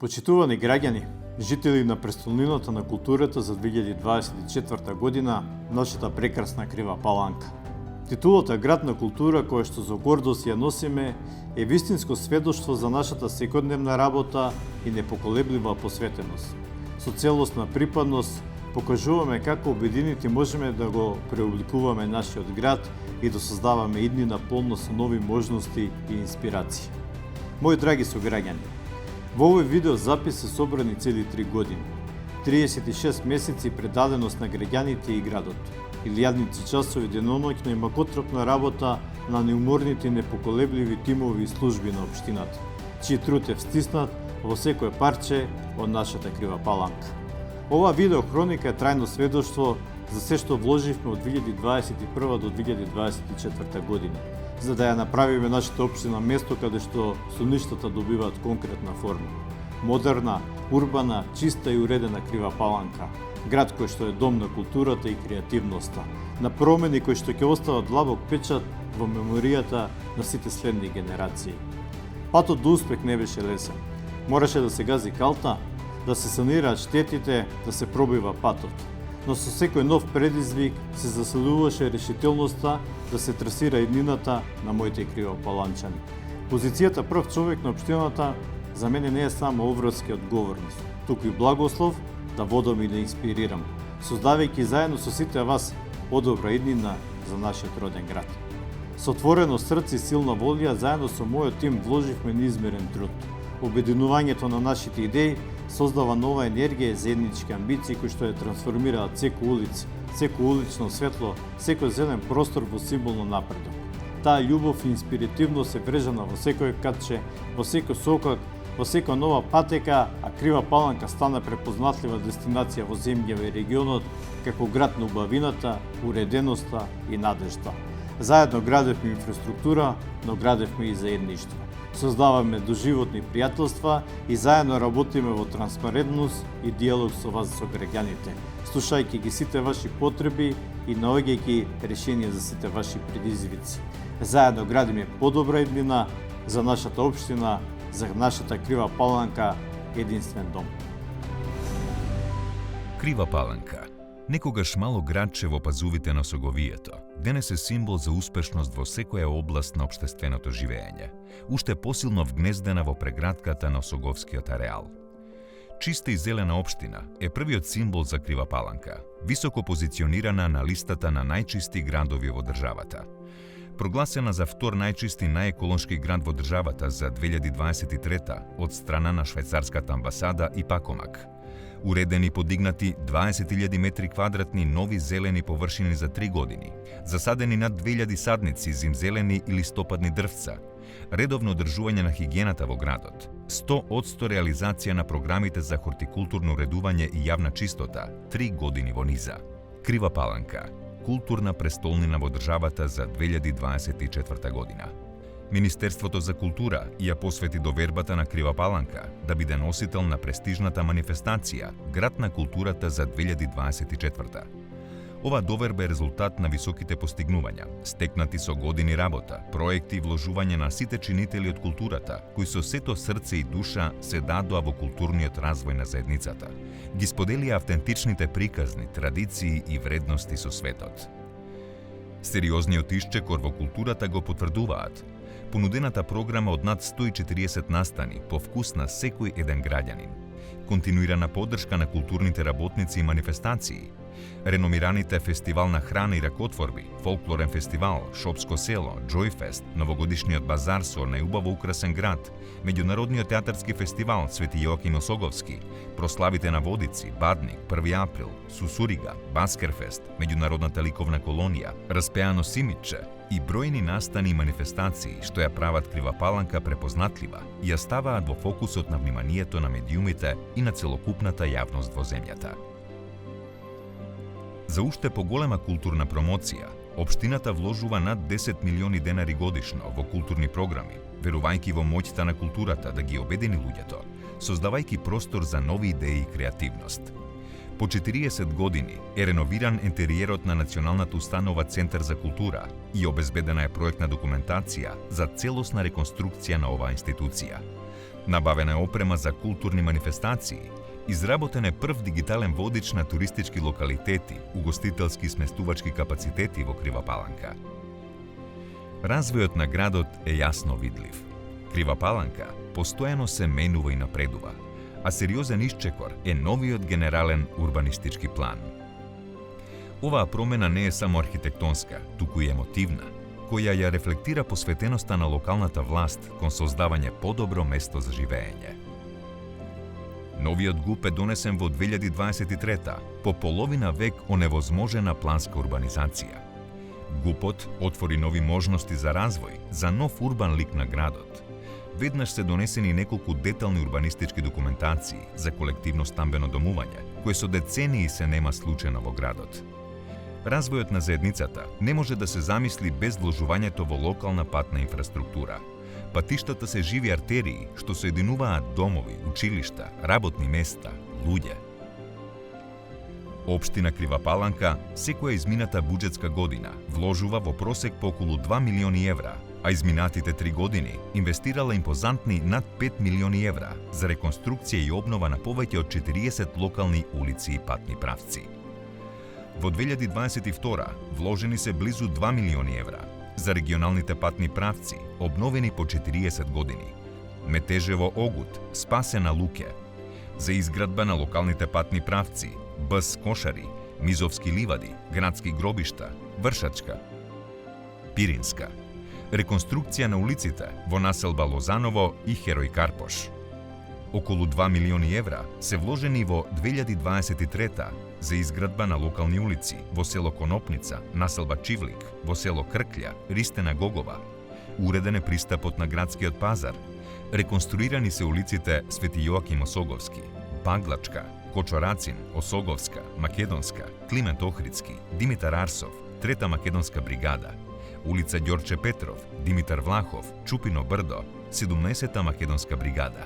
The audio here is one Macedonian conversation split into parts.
Почитувани граѓани, жители на престолнината на културата за 2024 година, нашата прекрасна Крива Паланка. Титулата Град на култура, која што за гордост ја носиме, е вистинско сведоштво за нашата секојдневна работа и непоколеблива посветеност. Со целосна припадност покажуваме како обединети можеме да го преобликуваме нашиот град и да создаваме иднина полно со нови можности и инспирации. Мои драги сограѓани, во овој видео запис се собрани цели 3 години, 36 месеци предаденост на граѓаните и градот, илјадници часови деноноќна и макотропна работа на неуморните и непоколебливи тимови и служби на општината, чиј труд е встиснат во секое парче од нашата Крива Паланка. Ова видео хроника е трајно сведоштво за се што вложивме од 2021 до 2024 година, за да ја направиме нашата општина место каде што соништата добиваат конкретна форма. Модерна, урбана, чиста и уредена Крива Паланка, град кој што е дом на културата и креативноста, на промени кои што ќе остават длабок печат во меморијата на сите следни генерации. Патот до успех не беше лесен. Мораше да се гази калта, да се санираат штетите, да се пробива патот. Но со секој нов предизвик се заселуваше решителноста да се трасира иднината на моите кривопаланчани. Позицијата прв човек на општината за мене не е само обврска и одговорност, туку и благослов да водам и да инспирирам, создавајќи заедно со сите вас подобра иднина за нашиот роден град. Со отворено срце и силна волја, заедно со мојот тим вложивме неизмерен труд. Обединувањето на нашите идеи создава нова енергија и заеднички амбиции кои што ја трансформираат секој улица, секој улично светло, секој зелен простор во символ на напредок. Таа љубов и инспиративност се врежана во секој катче, во секој сокак, во секоја нова патека, а Крива Паланка стана препознатлива дестинација во земјава и регионот како град на убавината, уреденоста и надежда. Заедно градевме инфраструктура, но градевме и заедништво. Создаваме доживотни пријателства и заедно работиме во транспарентност и диалог со вас, со граѓаните, слушајќи ги сите ваши потреби и наоѓајќи решенија за сите ваши предизвици. Заедно градиме подобра иднина за нашата општина, за нашата Крива Паланка, единствен дом. Крива Паланка, некогаш мало градче во пазувите на Соговието, денес е символ за успешност во секоја област на општественото живење, уште посилно вгнездена во преградката на Осоговскиот ареал. Чиста и зелена општина е првиот символ за Крива Паланка, високо позиционирана на листата на најчисти градови во државата. Прогласена за втор најчист и најеколошки град во државата за 2023 од страна на швајцарската амбасада и Пакомак. Уредени подигнати 20.000 метри квадратни нови зелени површини за 3 години, засадени над 2000 садници зимзелени и листопадни дрвца, редовно одржување на хигиената во градот, 100% реализација на програмите за хортикултурно уредување и јавна чистота, 3 години во низа. Крива Паланка, културна престолнина во државата за 2024 година. Министерството за култура ја посвети довербата на Крива Паланка да биде носител на престижната манифестација Град на културата за 2024. Ова доверба е резултат на високите постигнувања, стекнати со години работа, проекти и вложување на сите чинители од културата, кои со сето срце и душа се дадоа во културниот развој на заедницата. Ги споделија автентичните приказни, традиции и вредности со светот. Сериозниот исчекор во културата го потврдуваат понудената програма од над 140 настани по вкус на секој еден граѓанин, континуирана поддршка на културните работници и манифестации, реномираните фестивал на храна и ракотворби, фолклорен фестивал, Шопско село, Џојфест, новогодишниот базар со најубаво украсен град, меѓународниот театарски фестивал Свети Јоаким Осоговски, прославите на Водици, Бадник, 1 април, Сусурига, Баскерфест, меѓународната ликовна колонија, Распеано Симитче и бројни настани и манифестации што ја прават Крива Паланка препознатлива и ја ставаат во фокусот на вниманието на медиумите и на целокупната јавност во земјата. За уште поголема културна промоција, општината вложува над 10 милиони денари годишно во културни програми, верувајќи во моќта на културата да ги обедини луѓето, создавајќи простор за нови идеи и креативност. По 40 години е реновиран интериерот на Националната установа Центар за култура и обезбедена е проектна документација за целосна реконструкција на оваа институција. Nabavena je oprema za kulturni manifestaciji, izraboten je prv digitalen vodič na turistički lokaliteti, ugostiteljski smestuvački kapaciteti во Крива Паланка. Развојот на градот е јасно видлив. Крива Паланка постојано се менува и напредува, а сериозен исчекор е новиот генерален урбанистички план. Оваа промена не е само архитектонска, туку и емотивна, која ја рефлектира посветеноста на локалната власт кон создавање подобро место за живење. Новиот ГУП е донесен во 2023 по половина век оневозможена планска урбанизација. ГУПот отвори нови можности за развој, за нов урбан лик на градот. Веднаш се донесени неколку детални урбанистички документации за колективно стамбено домување, кои со децении се нема случајно во градот. Развојот на заедницата не може да се замисли без вложувањето во локална патна инфраструктура. Патиштата се живи артерии што соединуваат домови, училишта, работни места, луѓе. Општина Крива Паланка секоја измината буџетска година вложува во просек по околу 2 милиони евра, а изминатите 3 години инвестирала импозантни над 5 милиони евра за реконструкција и обнова на повеќе од 40 локални улици и патни правци. Во 2022 вложени се близу 2 милиони евра за регионалните патни правци, обновени по 40 години. Метежево Огут, спасена Луке. За изградба на локалните патни правци, Бъс Кошари, Мизовски ливади, Градски гробишта, Вршачка, Пиринска. Реконструкција на улиците во населба Лозаново и Херој Карпош. Околу 2 милиони евра се вложени во 2023 за изградба на локални улици во село Конопница, населба Чивлик, во село Крклја, Ристена Гогова. Уреден е пристапот на градскиот пазар. Реконструирани се улиците Свети Јоаким Осоговски, Баглачка, Кочорацин, Осоговска, Македонска, Климент Охридски, Димитар Арсов, Трета македонска бригада, улица Ѓорче Петров, Димитар Влахов, Чупино Брдо, 17-та македонска бригада.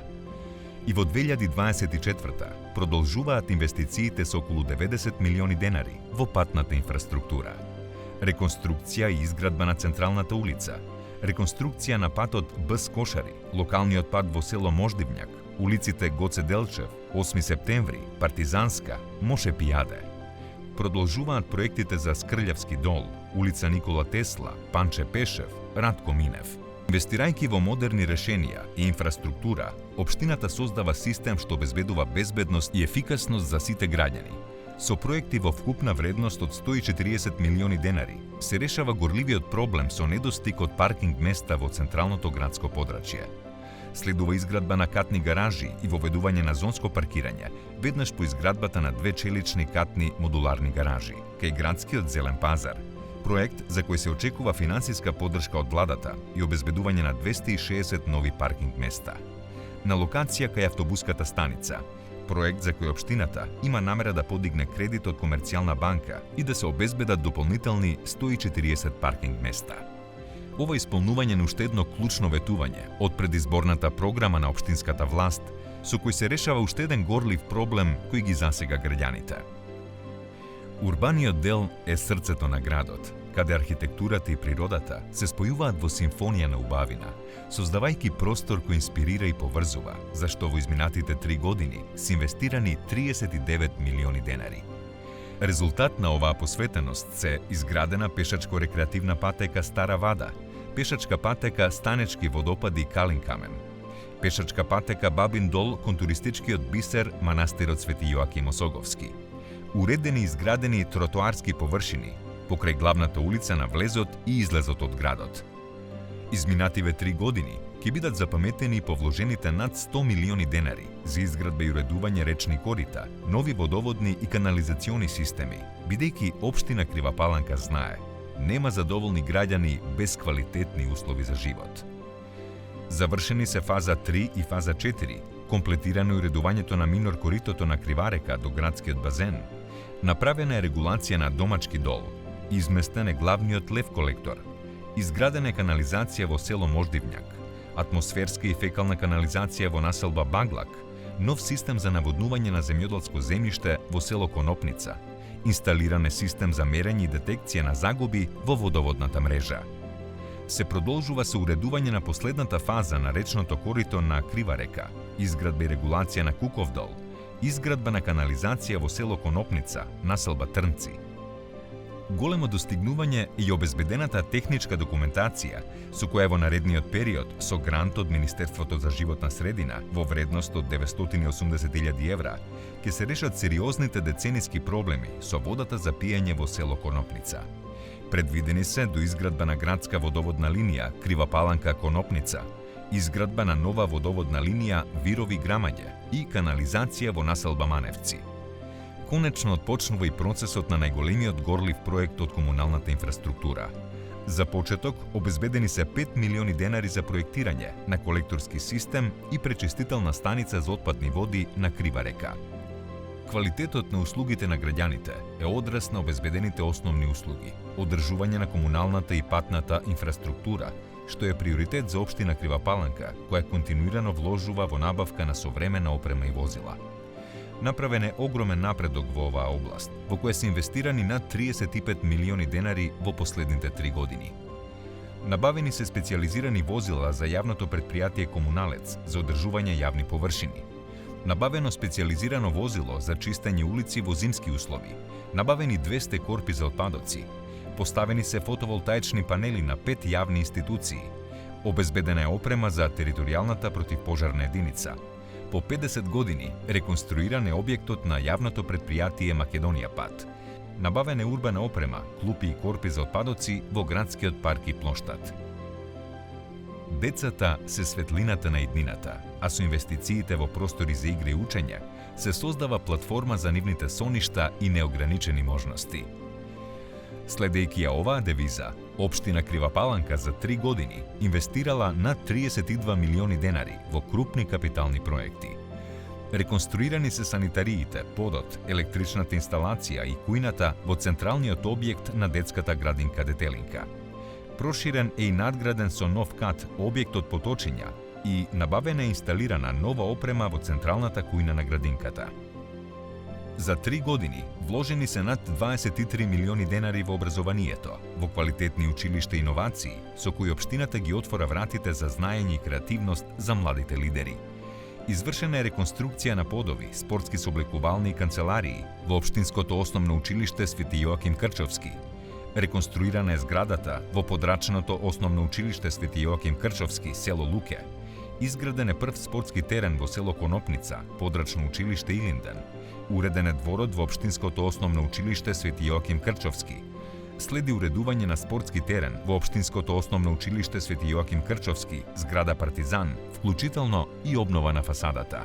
И во 2024 продолжуваат инвестициите со околу 90 милиони денари во патната инфраструктура. Реконструкција и изградба на централната улица, реконструкција на патот Бъс Кошари, локалниот пат во село Мождивњак, улиците Гоце Делчев, 8 септември, Партизанска, Моше Пијаде. Продолжуваат проектите за Скрљевски дол, улица Никола Тесла, Панче Пешев, Радко Минев. Инвестирајќи во модерни решенија и инфраструктура, општината создава систем што обезбедува безбедност и ефикасност за сите граѓани. Со проекти во вкупна вредност од 140 милиони денари се решава горливиот проблем со недостиг од паркинг места во централното градско подрачје. Следува изградба на катни гаражи и воведување на зонско паркирање, веднаш по изградбата на 2 челични катни модуларни гаражи кај градскиот зелен пазар. Проект за кој се очекува финансиска поддршка од владата и обезбедување на 260 нови паркинг места. На локација кај автобуската станица, проект за кој општината има намера да подигне кредит од комерцијална банка и да се обезбедат дополнителни 140 паркинг места. Ова исполнување на уште едно клучно ветување од предизборната програма на општинската власт, со кој се решава уште еден горлив проблем кој ги засега граѓаните. Урбаниот дел е срцето на градот, каде архитектурата и природата се спојуваат во симфонија на убавина, создавајќи простор кој инспирира и поврзува, зашто во изминатите 3 години се инвестирани 39 милиони денари. Резултат на оваа посветеност се изградена пешачко-рекреативна патека Стара Вада, пешачка патека Станечки водопади Калин камен, пешачка патека Бабин дол кон туристичкиот бисер манастирот Свети Јоаким Осоговски, уредени и изградени тротоарски површини покрај главната улица на влезот и излезот од градот. Изминативе 3 години ќе бидат запаметени по вложените над 100 милиони денари за изградба и уредување речни корита, нови водоводни и канализациони системи, бидејќи општина Крива Паланка знае, нема задоволни граѓани без квалитетни услови за живот. Завршени се фаза 3 и фаза 4, комплетирано е уредувањето на минор коритото на Криварека до градскиот базен, направена е регулација на Домачки дол, изместен е главниот лев колектор, изградена е канализација во село Мождивњак, атмосферска и фекална канализација во населба Баглак, нов систем за наводнување на земјоделско земјиште во село Конопница, инсталиран е систем за мерење и детекција на загуби во водоводната мрежа. се продолжува со уредување на последната фаза на речното корито на Крива река, изградба и регулација на Куковдол, изградба на канализација во село Конопница, населба Трнци. Големо достигнување е и обезбедената техничка документација, со која во наредниот период, со грант од Министерството за животна средина во вредност од 980.000 евра, ќе се решат сериозните децениски проблеми со водата за пиење во село Конопница. Предвидени се до изградба на градска водоводна линија Крива Паланка-Конопница, изградба на нова водоводна линија Вирови-Грамаѓе и канализација во населба Маневци. Конечно отпочнува и процесот на најголемиот горлив проект од комуналната инфраструктура. За почеток, обезбедени се 5 милиони денари за проектирање на колекторски систем и пречистителна станица за отпадни води на Крива река. Квалитетот на услугите на граѓаните е одраз на обезбедените основни услуги, одржување на комуналната и патната инфраструктура, што е приоритет за општина Крива Паланка, која континуирано вложува во набавка на современа опрема и возила. Направен е огромен напредок во оваа област, во која се инвестирани над 35 милиони денари во последните 3 години. Набавени се специјализирани возила за јавното претпријатие Комуналец за одржување јавни површини. Набавено специјализирано возило за чистење улици во зимски услови. Набавени 200 корпи за отпадоци. Поставени се фотоволтаични панели на 5 јавни институции. Обезбедена е опрема за територијалната противпожарна единица. По 50 години реконструиран е објектот на јавното претпријатие Македонија Пат. Набавена е урбана опрема, клупи и корпи за отпадоци во градскиот парк и плоштад. Децата се светлината на иднината, а со инвестициите во простори за игра и учење се создава платформа за нивните соништа и неограничени можности. Следејќи ја оваа девиза, општина Крива Паланка за 3 години инвестирала над 32 милиони денари во крупни капитални проекти. Реконструирани се санитариите, подот, електричната инсталација и кујната во централниот објект на детската градинка Детелинка. Проширен е и надграден со нов кат објектот Поточиња и набавена е инсталирана нова опрема во централната кујна на градинката. За 3 години вложени се над 23 милиони денари во образованието, во квалитетни училишта и иновации, со кои општината ги отвора вратите за знаење и креативност за младите лидери. Извршена е реконструкција на подови, спортски сооблекувални и канцеларии во општинското основно училиште Свети Јоаким Крчовски. Реконструирана е зградата во подрачното основно училиште Свети Јоаким Крчовски, село Луке. Изграден е прв спортски терен во село Конопница, подрачно училиште Илинден. Уреден е дворот во општинското основно училиште Свети Јоаким Крчовски. Следи уредување на спортски терен во општинското основно училиште Свети Јоаким Крчовски, зграда Партизан, вклучително и обнова на фасадата.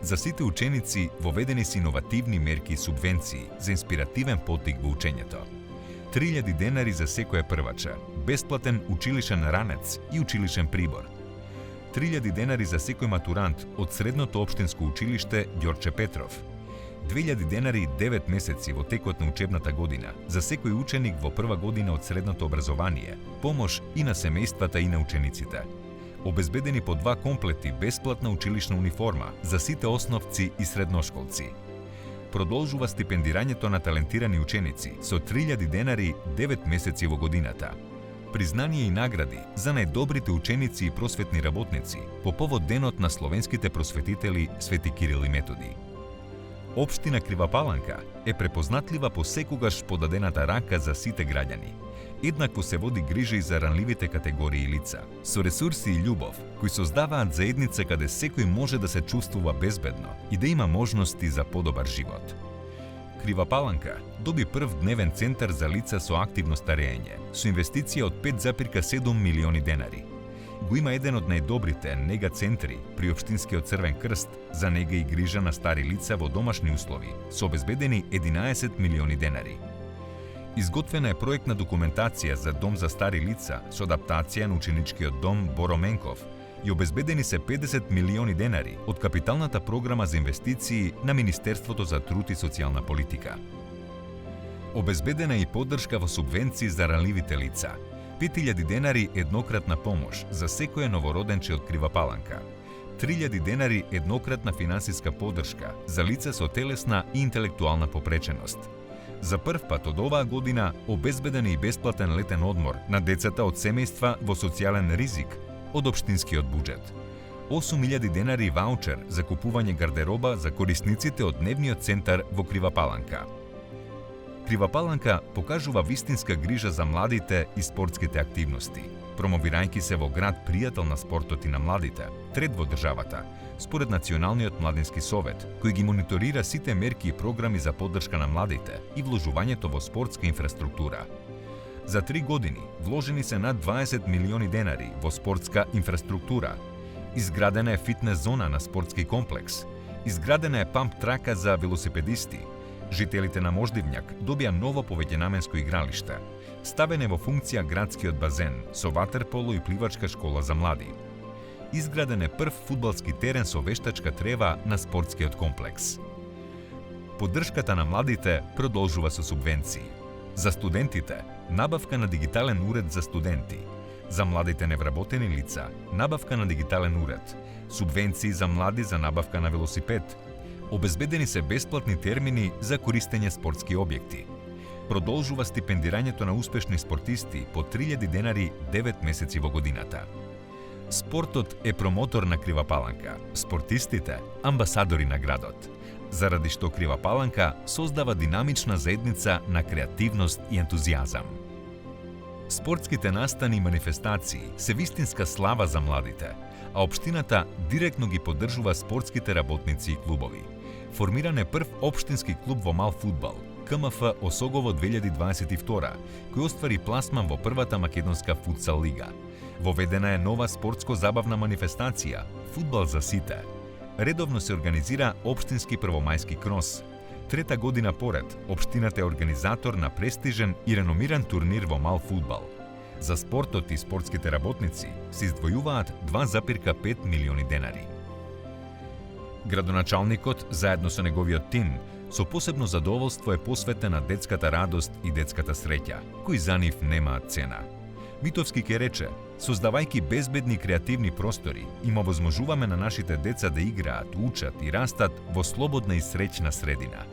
За сите ученици воведени се иновативни мерки и субвенции за инспиративен поттик во учењето. 3000 денари за секоја првача, бесплатен училишен ранец и училишен прибор. 3000 денари за секој матурант од средното општинско училиште Ѓорче Петров. 2000 денари 9 месеци во текот на учебната година за секој ученик во прва година од средното образование, помош и на семејствата и на учениците. Обезбедени по 2 комплети бесплатна училишна униформа за сите основци и средношколци. Продолжува стипендирањето на талентирани ученици со 3000 денари 9 месеци во годината. Признание и награди за најдобрите ученици и просветни работници по повод денот на словенските просветители Свети Кирил и Методи. Општина Крива Паланка е препознатлива по секогаш подадената рака за сите граѓани. Еднакво се води грижа и за ранливите категории лица, со ресурси и љубов, кои создаваат заедница каде секој може да се чувствува безбедно и да има можности за подобар живот. Крива Паланка доби прв дневен центар за лица со активно старење, со инвестиција од 5,7 милиони денари. Го има еден од најдобрите нега центри при Општинскиот Црвен крст за нега и грижа на стари лица во домашни услови, со обезбедени 11 милиони денари. Изготвена е проектна документација за дом за стари лица со адаптација на ученичкиот дом Боро Менков и обезбедени се 50 милиони денари од капиталната програма за инвестиции на Министерството за труд и социјална политика. Обезбедена е и поддршка во субвенции за ранливите лица. 5000 денари еднократна помош за секој новороденче од Крива Паланка. 3000 денари еднократна финансиска поддршка за лица со телесна и интелектуална попреченост. За прв пат од оваа година обезбеден е и бесплатен летен одмор на децата од семејства во социјален ризик од општинскиот буџет. 8.000 денари ваучер за купување гардероба за корисниците од дневниот центар во Крива Паланка. Крива Паланка покажува вистинска грижа за младите и спортските активности, промовирајќи се во град пријател на спортот и на младите, трет во државата, според Националниот младински совет, кој ги мониторира сите мерки и програми за поддршка на младите и вложувањето во спортска инфраструктура. За 3 години вложени се над 20 милиони денари во спортска инфраструктура. Изградена е фитнес зона на спортски комплекс. Изградена е памп трака за велосипедисти. Жителите на Мождивњак добија ново повеќенаменско игралиште. Ставен е во функција градскиот базен со ватерполо и пливачка школа за млади. Изграден е прв фудбалски терен со вештачка трева на спортскиот комплекс. Поддршката на младите продолжува со субвенции. За студентите, набавка на дигитален уред за студенти. За младите невработени лица, набавка на дигитален уред. Субвенции за млади за набавка на велосипед. Обезбедени се бесплатни термини за користење спортски објекти. Продолжува стипендирањето на успешни спортисти по 3000 денари 9 месеци во годината. Спортот е промотор на Крива Паланка, спортистите амбасадори на градот, заради што Крива Паланка создава динамична заедница на креативност и ентузијазам. Спортските настани и манифестации се вистинска слава за младите, а општината директно ги поддржува спортските работници и клубови. Формиран е прв општински клуб во мал фудбал, КМФ Осогово 2022, кој оствари пласман во првата македонска футсал лига. Воведена е нова спортско-забавна манифестација – Фудбал за сите. Редовно се организира општински првомајски крос. Трета година поред, општината е организатор на престижен и реномиран турнир во мал фудбал. За спортот и спортските работници се издвојуваат 2,5 милиони денари. Градоначалникот, заедно со неговиот тим, со посебно задоволство е посветен на детската радост и детската среќа, кои за нив немаат цена. Митовски ке рече, создавајќи безбедни креативни простори, им овозможуваме на нашите деца да играат, учат и растат во слободна и среќна средина.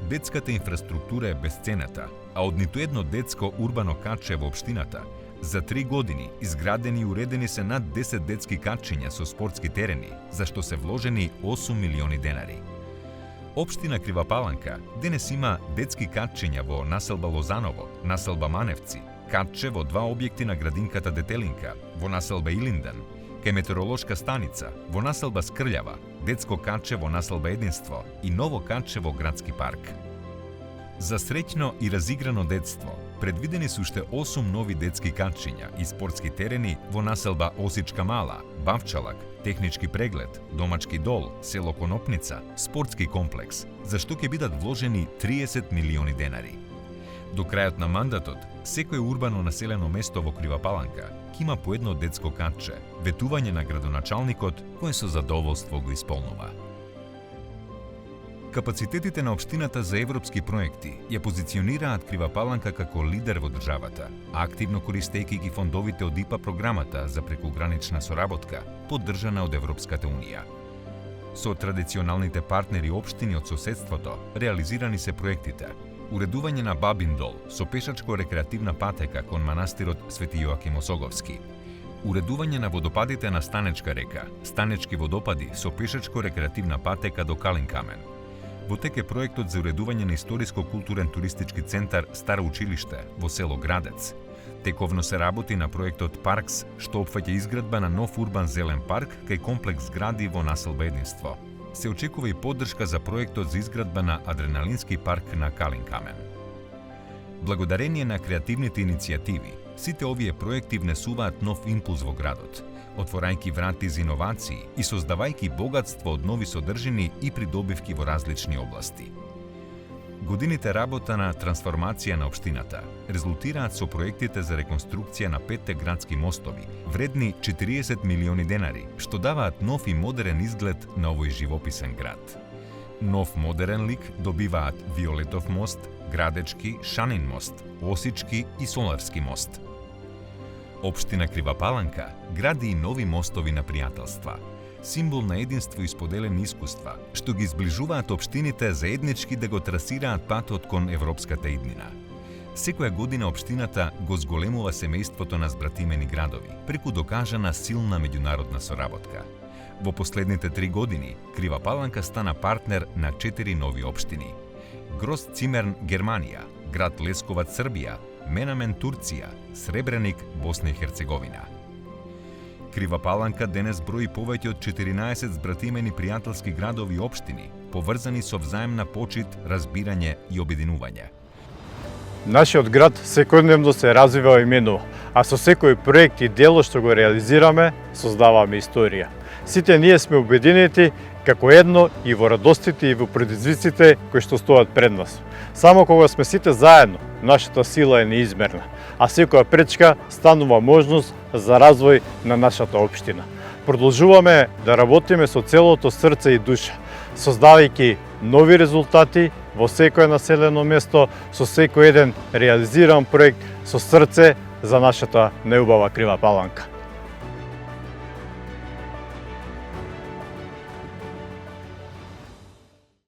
Детската инфраструктура е бесцената, а од ниту едно детско урбано каче во општината, за 3 години изградени и уредени се над 10 детски качиња со спортски терени, за што се вложени 8 милиони денари. Општина Крива Паланка денес има детски качиња во населба Лозаново, населба Маневци, катче во 2 објекти на градинката Детелинка, во населба Илинден, кај метеоролошка станица, во населба Скрљава, детско катче во населба Единство и ново катче во градски парк. За среќно и разиграно детство, предвидени се уште 8 нови детски катчиња и спортски терени во населба Осичка Мала, Бавчалак, технички преглед, домачки дол, село Конопница, спортски комплекс, за што ќе бидат вложени 30 милиони денари. До крајот на мандатот, секој урбано населено место во Крива Паланка ќе има по едно детско катче, ветување на градоначалникот кој со задоволство го исполнува. Капацитетите на општината за европски проекти ја позиционираат Крива Паланка како лидер во државата, активно користејќи ги фондовите од ИПА програмата за прекугранична соработка, поддржана од Европската унија. Со традиционалните партнери општини од соседството реализирани се проектите: уредување на Бабин дол со пешачко-рекреативна патека кон манастирот Свети Јоаким Осоговски, уредување на водопадите на Станечка река, Станечки водопади со пешачко-рекреативна патека до Калин камен. Во тек е проектот за уредување на историско-културен туристички центар Старо училиште во село Градец. Тековно се работи на проектот Паркс, што опфаќа изградба на нов урбан зелен парк кај комплекс згради во населба Единство. Се очекува и поддршка за проектот за изградба на адреналински парк на Калин камен. Благодарение на креативните иницијативи, сите овие проекти внесуваат нов импулс во градот, отворајќи врати за иновации и создавајќи богатство од нови содржини и придобивки во различни области. Годините работа на трансформација на општината резултираат со проектите за реконструкција на 5 градски мостови, вредни 40 милиони денари, што даваат нов и модерен изглед на овој живописен град. Нов модерен лик добиваат Виолетов мост, Градечки, Шанин мост, Осички и Соларски мост. Општина Крива Паланка гради и нови мостови на пријателства. символ на единство и споделени искуства, што ги зближуваат општините заеднички да го трасираат патот кон европската иднина. Секоја година општината го зголемува семејството на збратимени градови, преку докажана силна меѓународна соработка. Во последните 3 години, Крива Паланка стана партнер на 4 нови општини. Гроццимерн, Германија, град Лесковац, Србија, Менамен, Турција, Сребреник, Босна и Херцеговина. Крива Паланка денес брои повеќе од 14 збратимени пријателски градови и општини, поврзани со взаемна почит, разбирање и обединување. Нашиот град секојдневно се развива и менува, а со секој проект и дело што го реализираме, создаваме историја. Сите ние сме обединети како едно и во радостите и во предизвиците кои што стојат пред нас. Само кога сме сите заедно, нашата сила е неизмерна, а секоја пречка станува можност за развој на нашата општина. Продолжуваме да работиме со целото срце и душа, создавајќи нови резултати во секое населено место, со секој еден реализиран проект со срце за нашата неубава Крива Паланка.